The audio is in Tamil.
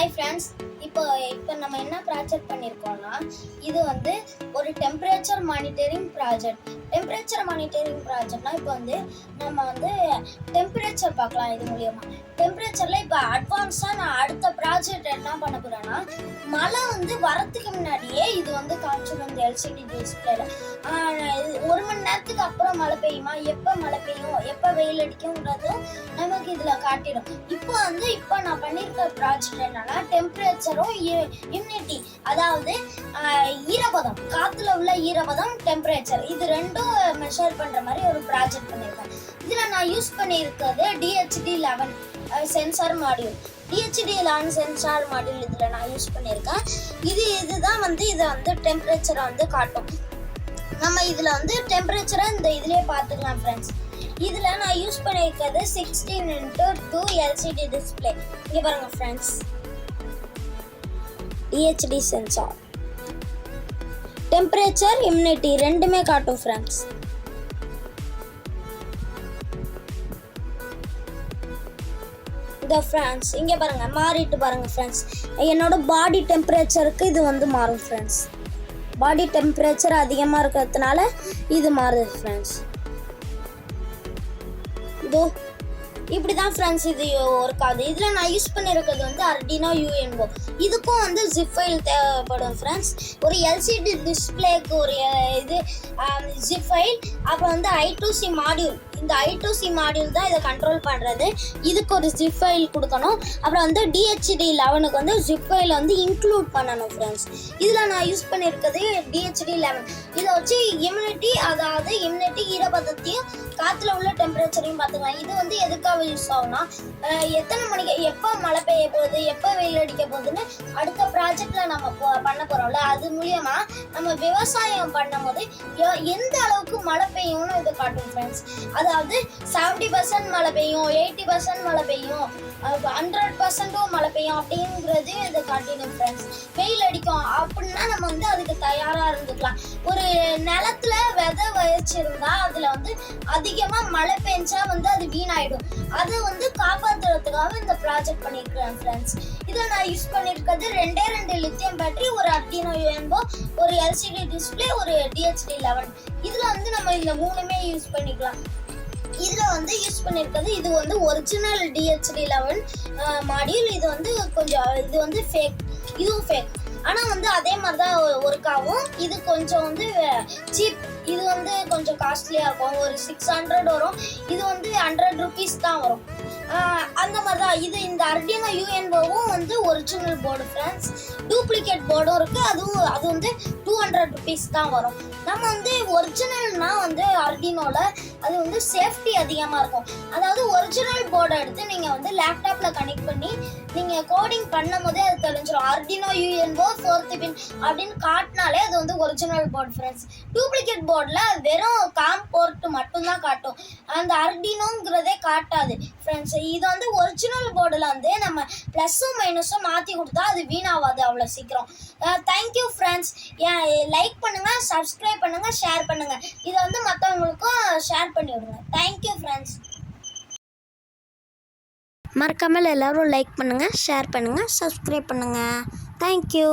ஹாய் ஃப்ரெண்ட்ஸ், இப்போ நம்ம என்ன ப்ராஜெக்ட் பண்ணியிருக்கோம்னா, இது வந்து ஒரு temperature monitoring project. Temperature monitoring ப்ராஜெக்ட்னா இப்போ வந்து நம்ம வந்து டெம்பரேச்சர் பார்க்கலாம். இது மூலியமா டெம்பரேச்சரில் இப்போ அட்வான்ஸாக நான் அடுத்த ப்ராஜெக்ட் என்ன பண்ண போகிறேன்னா, மழை வந்து வரத்துக்கு முன்னாடியே இது வந்து காமிச்சிடும் இந்த எல்சிடி டிஸ்பிளேல. 1 மணி நேரத்துக்கு அப்புறம் மழை பெய்யுமா, எப்போ மழை பெய்யும், எப்போ வெயில் அடிக்கும்ன்றதும் நமக்கு இதில் காட்டிடும். இப்போ நான் பண்ணியிருக்க ப்ராஜெக்ட் என்னன்னா, டெம்பரேச்சரும் இம்யூனிட்டி, அதாவது ஈரப்பதம், காற்றுல உள்ள ஈரப்பதம், டெம்பரேச்சர், இது ரெண்டும் மெஷர் பண்ணுற மாதிரி ஒரு ப்ராஜெக்ட் பண்ணியிருக்கேன். இதில் நான் யூஸ் பண்ணியிருக்கிறது DHD11 sensor module. DHD11 sensor module இதில் நான் யூஸ் பண்ணியிருக்கேன். இதுதான் வந்து இதை வந்து டெம்பரேச்சரை வந்து காட்டும். நம்ம இதில் வந்து டெம்பரேச்சரை இந்த இதுலேயே பார்த்துக்கலாம் ஃப்ரெண்ட்ஸ். இதில் நான் யூஸ் பண்ணியிருக்கிறது 16:2 LCD டிஸ்பிளே. இங்கே பாருங்க friends, DHD sensor, temperature, immunity ரெண்டுமே காட்டும் ஃப்ரெண்ட்ஸ். ஃப்ரெண்ட்ஸ் இங்கே பாருங்க, மாறிட்டு பாருங்க ஃப்ரெண்ட்ஸ். என்னோட பாடி டெம்பரேச்சருக்கு இது வந்து மாறும் ஃப்ரெண்ட்ஸ். பாடி டெம்பரேச்சர் அதிகமாக இருக்கிறதுனால இது மாறுது ஃப்ரெண்ட்ஸ். இதோ இப்படி தான் ஃப்ரெண்ட்ஸ் இது ஒர்க் ஆகுது. இதில் நான் யூஸ் பண்ணியிருக்கிறது வந்து Arduino UNO. இதுக்கும் வந்து ஜிப் ஃபைல் தேவைப்படும் ஃப்ரெண்ட்ஸ். ஒரு LCD டிஸ்பிளேக்கு ஒரு இது ஜிப் ஃபைல், அப்புறம் வந்து I2C மாடியூல். இந்த I2C மாடியூல் தான் இதை கண்ட்ரோல் பண்ணுறது. இதுக்கு ஒரு ஜிப் ஃபைல் கொடுக்கணும். அப்புறம் வந்து DHD11க்கு வந்து ஜிப் ஃபைலை வந்து இன்க்ளூட் பண்ணணும் ஃப்ரெண்ட்ஸ். இதில் நான் யூஸ் பண்ணியிருக்கிறது DHD11. இதை வச்சு இம்யூனிட்டி, அதாவது இம்யூனிட்டி, ஈரப்பதத்தையும் காற்றுல உள்ள டெம்பரேச்சரையும் பார்த்துக்கலாம். இது வந்து எதுக்காக யூஸ் ஆகும்னா, எத்தனை மணிக்கு எப்போ மழை பெய்ய போகுது, எப்போ வெயில் அடிக்க போகுதுன்னு அடுத்த ப்ராஜெக்டில் நம்ம பண்ண போகிறோம்ல, அது மூலியமா நம்ம விவசாயம் பண்ணும் போது எந்த அளவுக்கு மழை பெய்யும்னு இது காட்டும் ஃப்ரெண்ட்ஸ். அதாவது 70% மழை பெய்யும், 80% மழை பெய்யும், 100% மழை பெய்யும் அப்படிங்கிறது இது காட்டிடும் ஃப்ரெண்ட்ஸ். வெயில் அடிக்கும் அப்படின்னா நம்ம வந்து அதுக்கு தயாராக இருந்துக்கலாம். ஒரு நிலத்துல விதை வச்சிருந்தா அதில் வந்து அதிகமாக மழை பெஞ்சா வந்து அது வீணாயிடும். அதை வந்து காப்பாற்றுறதுக்காக இந்த ப்ராஜெக்ட் பண்ணியிருக்கிறேன் ஃப்ரெண்ட்ஸ். இதில் நான் யூஸ் பண்ணியிருக்கிறது 2 லித்தியம் பேட்டரி, ஒரு Arduino UNO, ஒரு LCD டிஸ்பிளே, ஒரு DHD11. இதில் வந்து நம்ம இந்த 3மே யூஸ் பண்ணிக்கலாம். இதில் வந்து யூஸ் பண்ணியிருக்கிறது இது வந்து ஒரிஜினல் DHD11 மாடியூல். இது வந்து ஃபேக், இதுவும் ஃபேக். ஆனால் வந்து அதே மாதிரி தான் ஒர்க் ஆகும். இது கொஞ்சம் வந்து சீப், இது வந்து கொஞ்சம் காஸ்ட்லியாக இருக்கும். ஒரு 600 வரும். இது வந்து 100 rupees தான் வரும். அந்த மாதிரி தான் இது. இந்த Arduino UNOவும் வந்து ஒரிஜினல் போர்டு ஃப்ரெண்ட்ஸ். டூப்ளிகேட் போர்டும் இருக்குது. அது வந்து 200 rupees தான் வரும். நம்ம வந்து ஒரிஜினல்னா வந்து Arduinoவில் அது வந்து சேஃப்டி அதிகமாக இருக்கும். அதாவது ஒரிஜினல் போர்டை எடுத்து நீங்கள் வந்து லேப்டாப்பில் கனெக்ட் பண்ணி நீங்கள் கோடிங் பண்ணும் போதே அது தெரிஞ்சிடும். Arduino UNO 4th pin அப்படின்னு காட்டினாலே அது வந்து ஒரிஜினல் போர்டு ஃப்ரெண்ட்ஸ். டூப்ளிகேட் போர்டில் வெறும் காம் போர்ட் மட்டும்தான் காட்டும், அந்த Arduinoங்கிறதே காட்டாது ஃப்ரெண்ட்ஸ். இது வந்து ஒரிஜினல் போர்டில் வந்து நம்ம ப்ளஸ்ஸும் மைனஸும் மாற்றி கொடுத்தா அது வீணாகாது அவ்வளோ சீக்கிரம். Thank you friends. லைக் பண்ணுங்கள், சப்ஸ்கிரைப் பண்ணுங்கள், ஷேர் பண்ணுங்கள். இதை வந்து மற்றவங்களுக்கும் ஷேர் பண்ணி விடுங்க. Thank you friends. மறக்காமல் எல்லோரும் லைக் பண்ணுங்கள், ஷேர் பண்ணுங்கள், சப்ஸ்கிரைப் பண்ணுங்கள். தேங்க்யூ.